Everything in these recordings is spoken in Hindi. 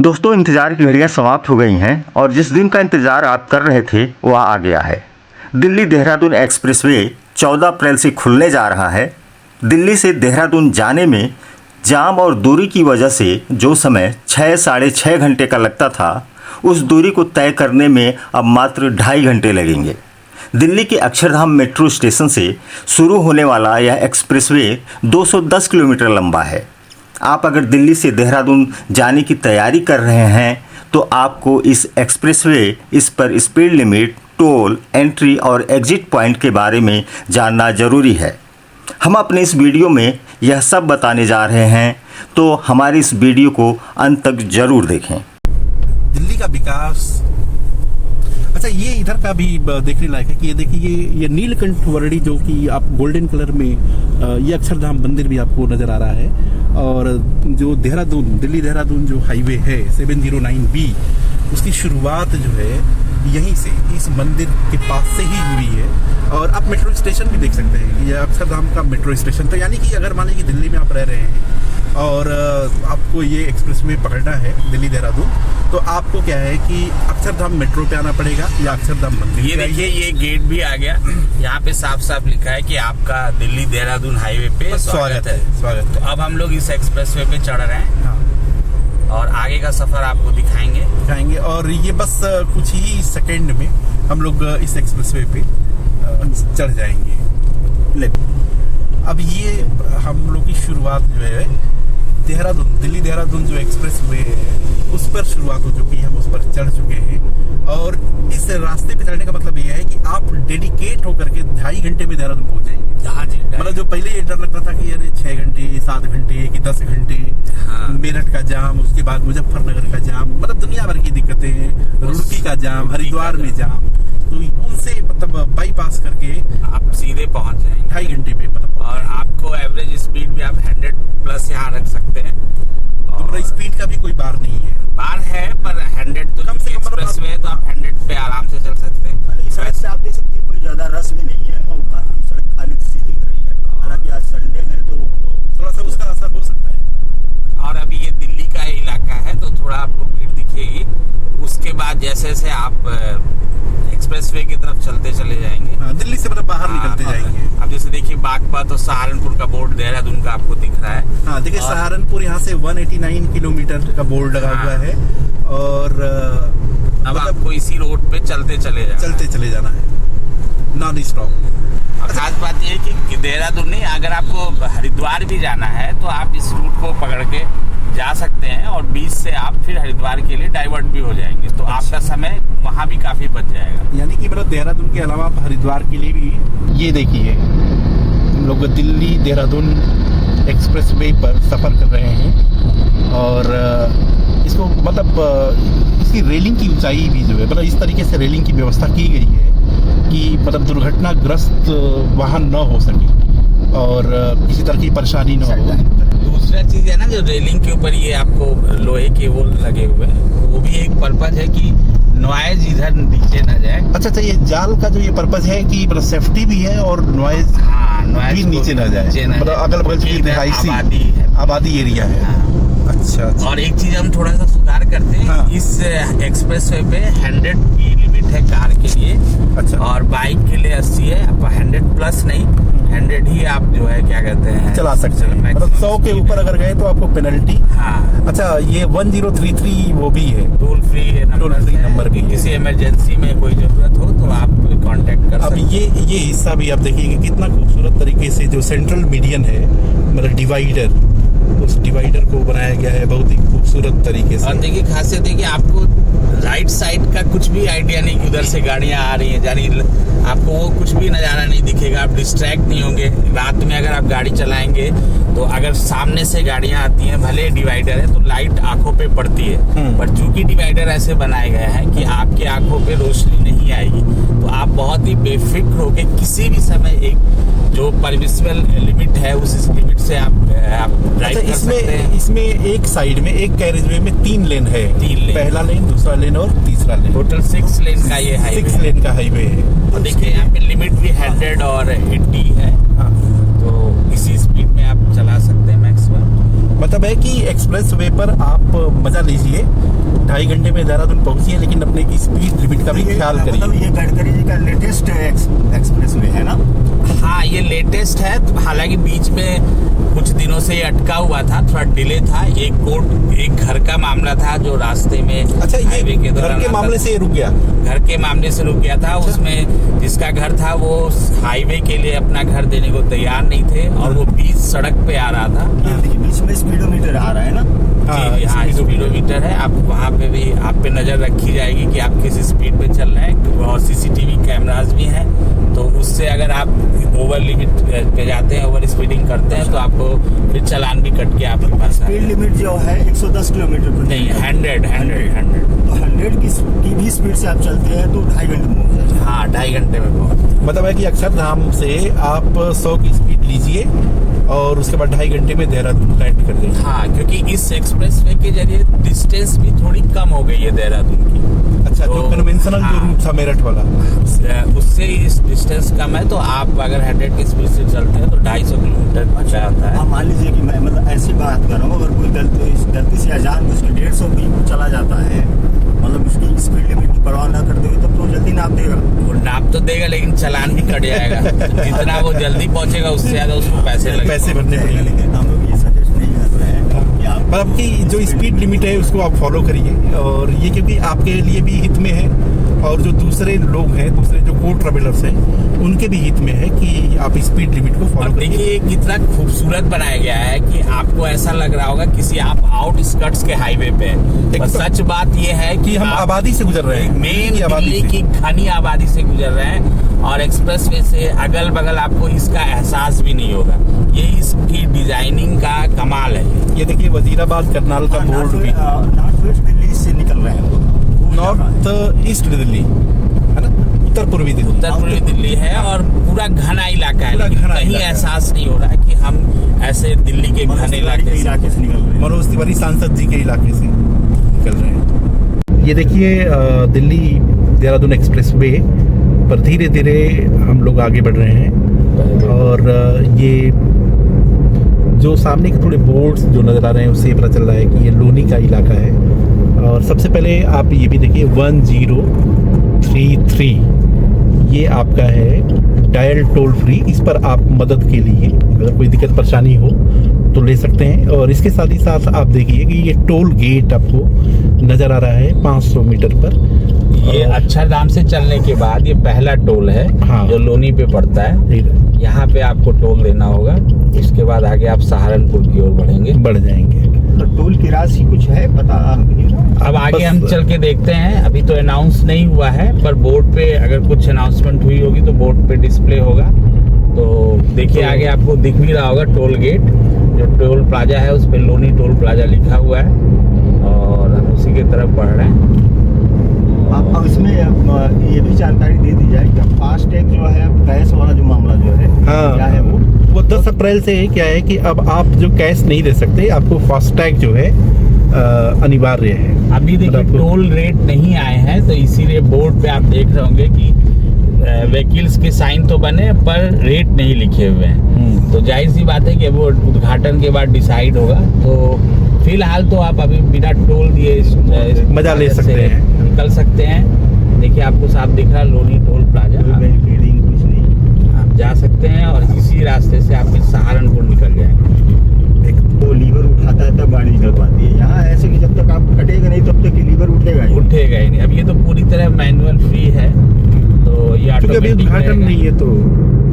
दोस्तों, इंतज़ार की घड़ियां समाप्त हो गई हैं और जिस दिन का इंतज़ार आप कर रहे थे वह आ गया है। दिल्ली देहरादून एक्सप्रेसवे 14 अप्रैल से खुलने जा रहा है। दिल्ली से देहरादून जाने में जाम और दूरी की वजह से जो समय 6 साढ़े 6 घंटे का लगता था, उस दूरी को तय करने में अब मात्र 2.5 घंटे लगेंगे। दिल्ली के अक्षरधाम मेट्रो स्टेशन से शुरू होने वाला यह एक्सप्रेसवे 210 किलोमीटर लंबा है। आप अगर दिल्ली से देहरादून जाने की तैयारी कर रहे हैं तो आपको इस एक्सप्रेसवे, इस पर स्पीड लिमिट, टोल, एंट्री और एग्जिट पॉइंट के बारे में जानना ज़रूरी है। हम अपने इस वीडियो में यह सब बताने जा रहे हैं, तो हमारी इस वीडियो को अंत तक ज़रूर देखें। दिल्ली का विकास, अच्छा ये इधर का भी देखने लायक है कि ये देखिए ये नीलकंठ वर्णी जो कि आप गोल्डन कलर में ये अक्षरधाम मंदिर भी आपको नज़र आ रहा है। और जो देहरादून, दिल्ली देहरादून जो हाईवे है 709B, उसकी शुरुआत जो है यहीं से, इस मंदिर के पास से ही हुई है। और आप मेट्रो स्टेशन भी देख सकते हैं कि ये अक्षरधाम का मेट्रो स्टेशन। तो यानी कि अगर मान लीजिए दिल्ली में आप रह रहे हैं और आपको ये एक्सप्रेसवे पकड़ना है दिल्ली देहरादून, तो आपको क्या है कि अक्षरधाम मेट्रो पे आना पड़ेगा या अक्षरधाम मंदिर। ये देखिए ये गेट भी आ गया, यहाँ पे साफ साफ लिखा है कि आपका दिल्ली देहरादून हाईवे पे स्वागत है। स्वागत तो अब हम लोग इस एक्सप्रेसवे पे चढ़ रहे हैं। हाँ। और आगे का सफर आपको दिखाएंगे और ये बस कुछ ही सेकंड में हम लोग इस एक्सप्रेसवे पे चढ़ जाएंगे। अब ये हम लोग की शुरुआत जो है देहरादून, दिल्ली देहरादून जो एक्सप्रेसवे है उस पर शुरुआत हो चुकी है, हम उस पर चढ़ चुके हैं। और इस रास्ते पे चढ़ने का मतलब ये है कि आप डेडिकेट होकर के 2.5 घंटे में देहरादून पहुंच जाएंगे। हाँ जी, मतलब जो पहले ये डर लगता था कि अरे 6 घंटे, 7 घंटे कि 10 घंटे, हाँ। मेरठ का जाम, उसके बाद मुजफ्फरनगर का जाम, मतलब दुनिया भर की दिक्कतें, रुड़की का जाम, हरिद्वार में जाम, तो उनसे मतलब बाईपास करके आप सीधे पहुंच जाएंगे 2.5 घंटे पे मतलब। और आपको एवरेज स्पीड भी आप 100+ यहाँ रख सकते हैं। और स्पीड का भी कोई बार नहीं है, बार है पर 100 तो कम से कम एक्सप्रेसवे है तो आप 100 पे आराम से चल सकते हैं। इस सड़क से आप देख सकते हैं कोई ज़्यादा रस भी नहीं है और काफ़ी सड़क खाली सी दिख रही है। हालांकि आज संडे है तो थोड़ा सा उसका असर हो सकता है। और अभी ये दिल्ली का इलाका है तो थोड़ा आपको भीड़ दिखेगी। उसके बाद जैसे जैसे आप एक्सप्रेसवे की तरफ चलते चले जाएंगे, हाँ, दिल्ली से मतलब बाहर निकलते जाएंगे। अब जैसे देखिए बागपत और सहारनपुर का बोर्ड देहरादून का आपको दिख रहा है। हाँ देखिए, सहारनपुर यहाँ से 189 किलोमीटर का बोर्ड लगा हुआ है। और अब आपको इसी रोड पे चलते चले जाना है, नॉन स्टॉप। और खास बात ये है कि देहरादून नहीं, अगर आपको हरिद्वार भी जाना है तो आप इस रूट को पकड़ के जा सकते हैं और बीच से आप फिर हरिद्वार के लिए डाइवर्ट भी हो जाएंगे, तो आपका समय वहाँ भी काफी बच जाएगा। यानी कि मतलब देहरादून के अलावा आप हरिद्वार के लिए भी, ये देखिए हम लोग दिल्ली देहरादून एक्सप्रेसवे पर सफ़र कर रहे हैं। और इसको मतलब इसकी रेलिंग की ऊंचाई भी जो है, मतलब इस तरीके से रेलिंग की व्यवस्था की गई है कि मतलब दुर्घटनाग्रस्त वाहन न हो सके और किसी तरह की परेशानी न हो। दूसरा चीज है ना, जो रेलिंग के ऊपर ये आपको लोहे के वो लगे हुए हैं, वो भी एक पर्पज है कि नॉइज इधर नीचे ना जाए। अच्छा, ये जाल का जो ये पर्पज है कि मतलब सेफ्टी भी है और नॉइज भी नीचे ना जाए, मतलब अगल बगल की रिहायशी आबादी एरिया है। अच्छा। और एक चीज हम थोड़ा सा सुधार करते हैं। हाँ। इस एक्सप्रेसवे पे 100 की लिमिट है कार के लिए। अच्छा। और बाइक के लिए 80 है। आप 100+ नहीं, 100 ही आप जो है क्या कहते हैं चला सकते हैं। मतलब 100 के ऊपर अगर गए तो आपको पेनल्टी। हाँ। अच्छा, ये 1033 वो भी है, टोल फ्री नंबर भी। किसी इमरजेंसी में कोई जरूरत हो तो आप कांटेक्ट कर सकते हैं। अब ये हिस्सा भी आप देखिए कि कितना खूबसूरत तरीके से जो सेंट्रल मीडियन है, मतलब डिवाइडर, उस डिवाइडर को बनाया गया है बहुत ही खूबसूरत तरीके से। और देखिए खासियत देखिए, आपको राइट साइड का कुछ भी आइडिया नहीं कि उधर से गाड़ियां आ रही हैं जा रही, आपको वो कुछ भी नज़ारा नहीं दिखेगा, आप डिस्ट्रैक्ट नहीं होंगे। रात में अगर आप गाड़ी चलाएंगे तो अगर सामने से गाड़ियां आती हैं, भले डिवाइडर है तो लाइट आंखों पे पड़ती है, पर चूंकि डिवाइडर ऐसे बनाए गए हैं कि आपकी आंखों पे रोशनी नहीं आएगी, तो आप बहुत ही बेफिक्र होके किसी भी समय एक जो परमिसिबल लिमिट है उस लिमिट से आप ड्राइव कर सकते हैं। इसमें एक साइड में, एक कैरेजवे में 3 लेन है, 3 लेन, पहला लेन, दूसरा लेन और तीसरा लेन, टोटल 6 लेन का ये हाईवे, 6 लेन का हाईवे है। और देखिए यहाँ पे लिमिट भी 100 और 80 है। हाँ। तो इसी स्पीड में आप चला सकते हैं मैक्सिमम। मतलब है कि एक्सप्रेस वे पर आप मजा लीजिए, 2.5 घंटे में देहरादून पहुंचिए, लेकिन अपने की स्पीड लिमिट का भी ख्याल करिए। मतलब ये गडकरी जी का लेटेस्ट एक्सप्रेस वे है ना? हाँ, ये लेटेस्ट है। हालांकि बीच में कुछ दिनों से ये अटका हुआ था, थोड़ा डिले था। एक घर का मामला था जो रास्ते में अच्छा, हाईवे ये के घर दौरान के मामले से रुक गया। घर के मामले से रुक गया था। उसमें जिसका घर था वो हाईवे के लिए अपना घर देने को तैयार नहीं थे और वो बीच सड़क पे आ रहा था। ये देखिए बीच में स्पीडोमीटर आ रहा है ना? जी हाँ, स्पीडोमीटर है। आप वहाँ पे भी आप पे नजर रखी जाएगी कि आप किस स्पीड पे चल रहे हैं, और सीसीटीवी कैमरास भी हैं। तो उससे अगर आप ओवर लिमिट पे जाते हैं, ओवर स्पीडिंग करते हैं, तो आपको फिर चालान भी कट के आपके पास स्पीड लिमिट जो है 110 किलोमीटर प्रति नहीं, 100 तो 100 की भी स्पीड से आप चलते हैं तो 2.5 घंटे में पहुंच जाएंगे। हाँ, 2.5 घंटे में पहुँच। मतलब है कि अक्षरधाम से आप 100 की स्पीड लीजिए और उसके बाद 2.5 घंटे में देहरादून लैंड कर देंगे। हाँ, क्योंकि इस एक्सप्रेस वे के जरिए डिस्टेंस भी थोड़ी कम हो गई है देहरादून की। अच्छा, जो तो, कन्वेंशनल जो हाँ, रूट था मेरठ वाला, उससे इस डिस्टेंस कम है। तो आप अगर 100 की स्पीड से चलते हैं तो 250 किलोमीटर अच्छा आता है। आप मान लीजिए कि मैं मतलब ऐसी बात कर रहा हूँ, अगर कोई गलती से अजान उसके 150 भी चला जाता है, मतलब उसकी स्पीड लिमिट की परवाह ना करते हुए, तब तो जल्दी नाप देगा। वो नाप तो देगा, लेकिन चालान भी कट जाएगा। जितना वो जल्दी पहुंचेगा उससे ज्यादा उसको पैसे भरने पड़ेंगे। लेकिन हम लोग ये सजेस्ट नहीं कर रहे हैं कि आप मतलब कि जो स्पीड लिमिट है उसको आप फॉलो करिए, और ये क्योंकि आपके लिए भी हित में है, और जो दूसरे लोग हैं, दूसरे जो को ट्रेवलर्स हैं, उनके भी हित में है कि आप स्पीड लिमिट को फॉलो करिए। देखिए कितना खूबसूरत बनाया गया है कि आपको ऐसा लग रहा होगा किसी आप आउटस्कर्ट्स के हाईवे पे हैं। पर सच बात ये है कि हम आप आबादी से गुजर रहे हैं, मेन आबादी दिल्ली से। की घनी आबादी से गुजर रहे हैं, और एक्सप्रेस वे से अगल बगल आपको इसका एहसास भी नहीं होगा। ये इसकी डिजाइनिंग का कमाल है। ये देखिए वजीराबाद करनाल का बोर्ड भी, नॉर्थ वेस्ट दिल्ली से निकल रहे हैं, नॉर्थ ईस्ट दिल्ली है ना, उत्तर पूर्वी दिल्ली। उत्तर पूर्वी दिल्ली है और पूरा घना इलाका है, पूरा लेकिन घना कहीं इलाका है। एहसास नहीं हो रहा है कि हम ऐसे दिल्ली के घने इलाके से निकल रहे हैं। मनोज तिवारी सांसद जी के इलाके से निकल रहे हैं। ये देखिए दिल्ली देहरादून एक्सप्रेस वे पर धीरे धीरे हम लोग आगे बढ़ रहे हैं, और ये जो सामने के थोड़े बोर्ड्स जो नज़र आ रहे हैं उससे पता चल रहा है कि ये लोनी का इलाका है। और सबसे पहले आप ये भी देखिए 1033 ये आपका है डायल टोल फ्री। इस पर आप मदद के लिए अगर कोई दिक्कत परेशानी हो तो ले सकते हैं। और इसके साथ ही साथ आप देखिए कि ये टोल गेट आपको नज़र आ रहा है 500 मीटर पर। ये अक्षरधाम से चलने के बाद ये पहला टोल है, हाँ, जो लोनी पे पड़ता है। यहाँ पे आपको टोल देना होगा। इसके बाद आगे आप सहारनपुर की ओर बढ़ जाएंगे। तो टोल की राशि कुछ है पता? अब आगे हम चल के देखते हैं, अभी तो अनाउंस नहीं हुआ है, पर बोर्ड पे अगर कुछ अनाउंसमेंट हुई होगी तो बोर्ड पे डिस्प्ले होगा। तो देखिए आगे आपको दिख भी रहा होगा टोल गेट, जो टोल प्लाजा है उस पे लोनी टोल प्लाजा लिखा हुआ है, और हम उसी की तरफ बढ़ रहे हैं। अब इसमें ये भी जानकारी दे दी जाए कि फास्टैग जो है कैश वाला जो मामला जो है, क्या है वो 10 अप्रैल से क्या है कि अब आप जो कैश नहीं दे सकते, आपको फास्टैग जो है अनिवार्य है। अभी देखिए टोल रेट नहीं आए हैं, तो इसीलिए बोर्ड पे आप देख रहे होंगे कि व्हीकल्स के साइन तो बने पर रेट नहीं लिखे हुए हैं। तो जाहिर सी बात है कि वो उद्घाटन के बाद डिसाइड होगा। तो फिलहाल तो आप अभी बिना टोल दिए मजा ले सकते हैं, निकल सकते हैं। देखिए आपको साफ दिख रहा है लोनी टोल प्लाजा, कुछ नहीं, आप जा सकते हैं और इसी रास्ते से आप सहारनपुर निकल जाएंगे। एक तो लीवर उठाता है तब गाड़ी निकल पाती है। यहाँ ऐसे कि जब तक आप कटेगा नहीं तब तक लीवर उठेगा ही नहीं। अब ये तो पूरी तरह मैनुअल फ्री है, तो ये अभी उद्घाटन नहीं है, तो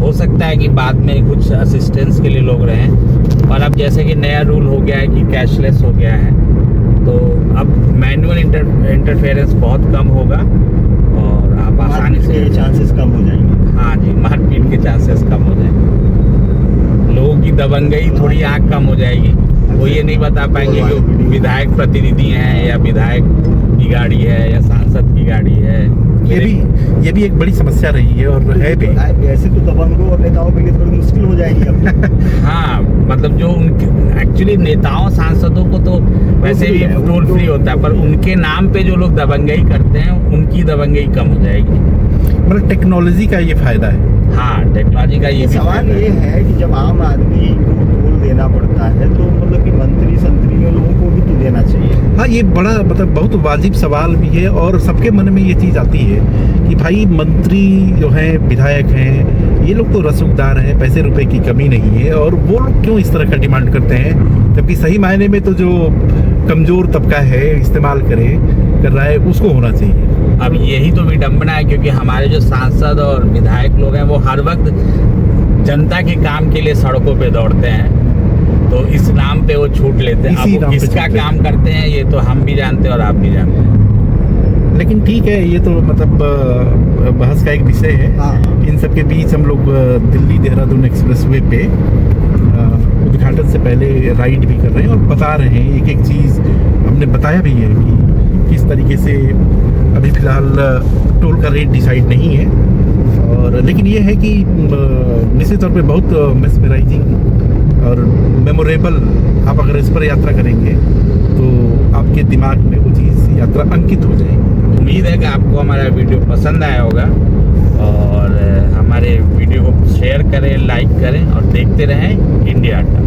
हो सकता है कि बाद में कुछ असिस्टेंस के लिए लोग रहें। और अब जैसे कि नया रूल हो गया है कि कैशलेस हो गया है, तो अब मैनुअल इंटरफेरेंस बहुत कम होगा और आप आसानी से चांसेस कम हो जाएंगे। हाँ जी, मारपीट के चांसेस कम हो जाएंगे। लोगों की दबंगई थोड़ी आँख कम हो जाएगी। वो ये नहीं बता पाएंगे कि विधायक प्रतिनिधि हैं या विधायक की गाड़ी है या सांसद की गाड़ी है। ये भी एक बड़ी समस्या रही है और है भी। ऐसे तो दबंगों और नेताओं के लिए थोड़ी मुश्किल हो जाएगी अब। हाँ, मतलब जो उनके एक्चुअली नेताओं सांसदों को तो वैसे भी टोल फ्री होता है, पर उनके नाम पे जो लोग दबंगई करते हैं उनकी दबंगई कम हो जाएगी। मतलब टेक्नोलॉजी का ये फायदा है। हाँ, टेक्नोलॉजी का ये सवाल ये है कि जब आम आदमी को टोल देना देना पड़ता है, तो मतलब कि मंत्री संतरियों लोगों को भी तो देना चाहिए। हाँ, ये बड़ा मतलब बहुत वाजिब सवाल भी है और सबके मन में ये चीज़ आती है कि भाई मंत्री जो हैं, विधायक हैं, ये लोग तो रसूखदार हैं, पैसे रुपए की कमी नहीं है, और वो लोग क्यों इस तरह का डिमांड करते हैं, जबकि सही मायने में तो जो कमज़ोर तबका है इस्तेमाल कर रहा है उसको होना चाहिए। अब यही तो विडंबना है, क्योंकि हमारे जो सांसद और विधायक लोग हैं वो हर वक्त जनता के काम के लिए सड़कों पे दौड़ते हैं, तो इस नाम पे वो छूट लेते हैं। इसी अब नाम वो पे किसका छूट काम करते हैं ये तो हम भी जानते हैं और आप भी जानते हैं। लेकिन ठीक है, ये तो मतलब बहस का एक विषय है। हाँ। इन सब के बीच हम लोग दिल्ली देहरादून एक्सप्रेसवे पे उद्घाटन से पहले राइड भी कर रहे हैं और बता रहे हैं एक एक चीज़। हमने बताया भी है कि किस तरीके से अभी फ़िलहाल टोल का रेट डिसाइड नहीं है, और लेकिन ये है कि निश्चित तौर पे बहुत मेस्मराइजिंग और मेमोरेबल, आप अगर इस पर यात्रा करेंगे तो आपके दिमाग में वो चीज़ यात्रा अंकित हो जाएगी। उम्मीद है कि आपको हमारा वीडियो पसंद आया होगा, और हमारे वीडियो को शेयर करें, लाइक करें और देखते रहें इंडिया अड्डा।